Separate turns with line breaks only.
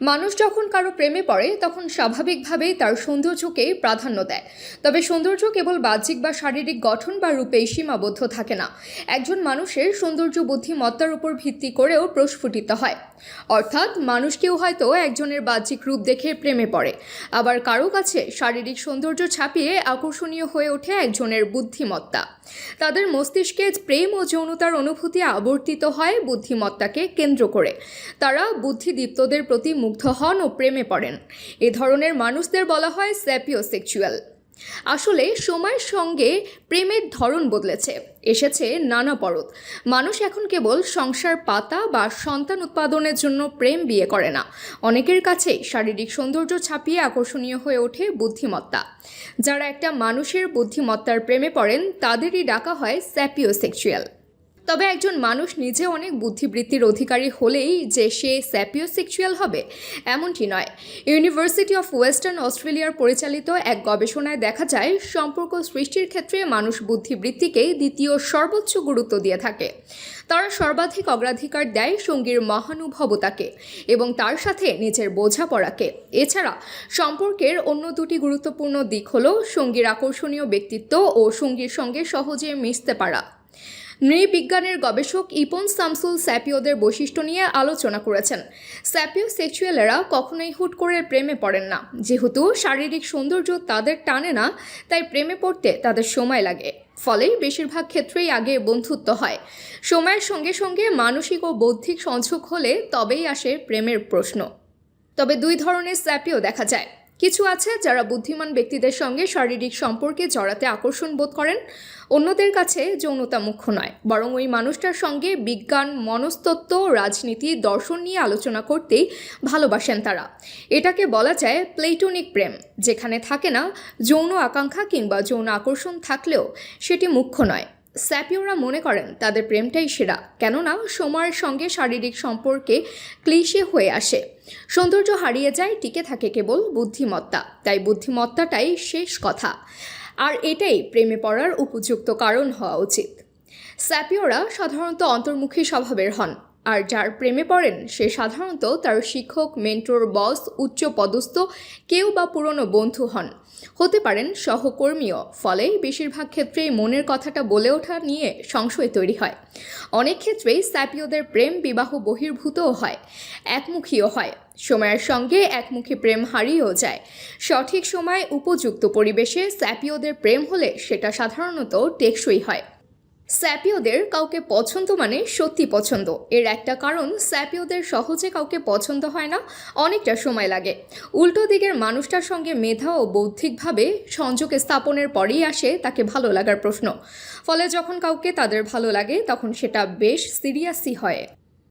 মানুষ যখন কারো প্রেমে পড়ে তখন স্বাভাবিকভাবেই তার সৌন্দর্যকে প্রাধান্য দেয়। তবে সৌন্দর্য কেবল বাহ্যিক বা শারীরিক গঠন বা রূপেই সীমাবদ্ধ থাকে না। একজন মানুষের সৌন্দর্য বুদ্ধিমত্তার উপর ভিত্তি করেও প্রস্ফুটিত হয়। অর্থাৎ মানুষ কেউ হয়তো একজনের বাহ্যিক রূপ দেখে প্রেমে পড়ে, আবার কারো কাছে শারীরিক সৌন্দর্য ছাপিয়ে আকর্ষণীয় হয়ে ওঠে একজনের বুদ্ধিমত্তা। তাদের মস্তিষ্কে প্রেম ও যৌনতার অনুভূতি আবর্তিত হয় বুদ্ধিমত্তাকে কেন্দ্র করে। তারা বুদ্ধিদীপ্তদের প্রতি মুগ্ধ হন ও প্রেমে পড়েন। এ ধরনের মানুষদের বলা হয় স্যাপিওসেক্সুয়াল। আসলে সময়ের সঙ্গে প্রেমের ধরন বদলেছে, এসেছে নানা পরত। মানুষ এখন কেবল সংসার পাতা বা সন্তান উৎপাদনের জন্য প্রেম বিয়ে করে না। অনেকের কাছেই শারীরিক সৌন্দর্য ছাপিয়ে আকর্ষণীয় হয়ে ওঠে বুদ্ধিমত্তা। যারা একটা মানুষের বুদ্ধিমত্তার প্রেমে পড়েন তাদেরই ডাকা হয় স্যাপিওসেক্সুয়াল। তবে একজন মানুষ নিজে অনেক বুদ্ধিবৃত্তির অধিকারী হলেই যে সে স্যাপিওসেক্সুয়াল হবে এমনটি নয়। ইউনিভার্সিটি অফ ওয়েস্টার্ন অস্ট্রেলিয়ার পরিচালিত এক গবেষণায় দেখা যায়, সম্পর্ক সৃষ্টির ক্ষেত্রে মানুষ বুদ্ধিবৃত্তিকে দ্বিতীয় সর্বোচ্চ গুরুত্ব দিয়ে থাকে। তারা সর্বাধিক অগ্রাধিকার দেয় সঙ্গীর মহানুভবতাকে এবং তার সাথে নিজের বোঝাপড়াকে। এছাড়া সম্পর্কের অন্য দুটি গুরুত্বপূর্ণ দিক হল সঙ্গীর আকর্ষণীয় ব্যক্তিত্ব ও সঙ্গীর সঙ্গে সহজে মিশতে পারা। নৃবিজ্ঞানের গবেষক ইপন শামসুল স্যাপিওদের বৈশিষ্ট্য নিয়ে আলোচনা করেছেন। স্যাপিওসেক্সুয়ালেরা কখনোই হুট করে প্রেমে পড়েন না। যেহেতু শারীরিক সৌন্দর্য তাদের টানে না, তাই প্রেমে পড়তে তাদের সময় লাগে। ফলে বেশিরভাগ ক্ষেত্রেই আগে বন্ধুত্ব হয়। সময়ের সঙ্গে সঙ্গে মানসিক ও বৌদ্ধিক সংযোগ হলে তবেই আসে প্রেমের প্রশ্ন। তবে দুই ধরনের স্যাপিও দেখা যায়। কিছু আছে যারা বুদ্ধিমান ব্যক্তিদের সঙ্গে শারীরিক সম্পর্কে জড়াতে আকর্ষণ বোধ করেন। অন্যদের কাছে যৌনতা মুখ্য নয়, বরং ওই মানুষটার সঙ্গে বিজ্ঞান, মনস্তত্ত্ব, রাজনীতি, দর্শন নিয়ে আলোচনা করতেই ভালোবাসেন তারা। এটাকে বলা যায় প্লেটোনিক প্রেম, যেখানে থাকে না যৌন আকাঙ্ক্ষা কিংবা যৌন আকর্ষণ থাকলেও সেটি মুখ্য নয়। স্যাপিওরা মনে করেন তাদের প্রেমটাই সেরা, কেননা সময়ের সঙ্গে শারীরিক সম্পর্কে ক্লিশে হয়ে আসে। সৌন্দর্য হারিয়ে যায়, টিকে থাকে কেবল বুদ্ধিমত্তা। তাই বুদ্ধিমত্তাটাই শেষ কথা, আর এটাই প্রেমে পড়ার উপযুক্ত কারণ হওয়া উচিত। স্যাপিওরা সাধারণত অন্তর্মুখী স্বভাবের হন, আর যার প্রেমে পড়েন সে সাধারণত তার শিক্ষক, মেন্টর, বস, উচ্চ পদস্থ কেউ বা পুরনো বন্ধু হতে পারেন সহকর্মীও। ফলে বেশিরভাগ ক্ষেত্রেই মনের কথাটা বলে ওঠা নিয়ে সংশয় তৈরি হয়। অনেক ক্ষেত্রেই স্যাপিওদের প্রেম বিবাহ বহির্ভূতও হয়, একমুখীও হয়। সময়ের সঙ্গে একমুখী প্রেম হারিয়েও যায়। সঠিক সময়, উপযুক্ত পরিবেশে স্যাপিওদের প্রেম হলে সেটা সাধারণত টেকসই হয়। স্যাপিওদের কাউকে পছন্দ মানে সত্যি পছন্দ। এর একটা কারণ, স্যাপিওদের সহজে কাউকে পছন্দ হয় না, অনেকটা সময় লাগে। উল্টো দিকের মানুষটার সঙ্গে মেধা ও বৌদ্ধিকভাবে সংযোগ স্থাপনের পরেই আসে তাকে ভালো লাগার প্রশ্ন। ফলে যখন কাউকে তাদের ভালো লাগে তখন সেটা বেশ সিরিয়াসই হয়।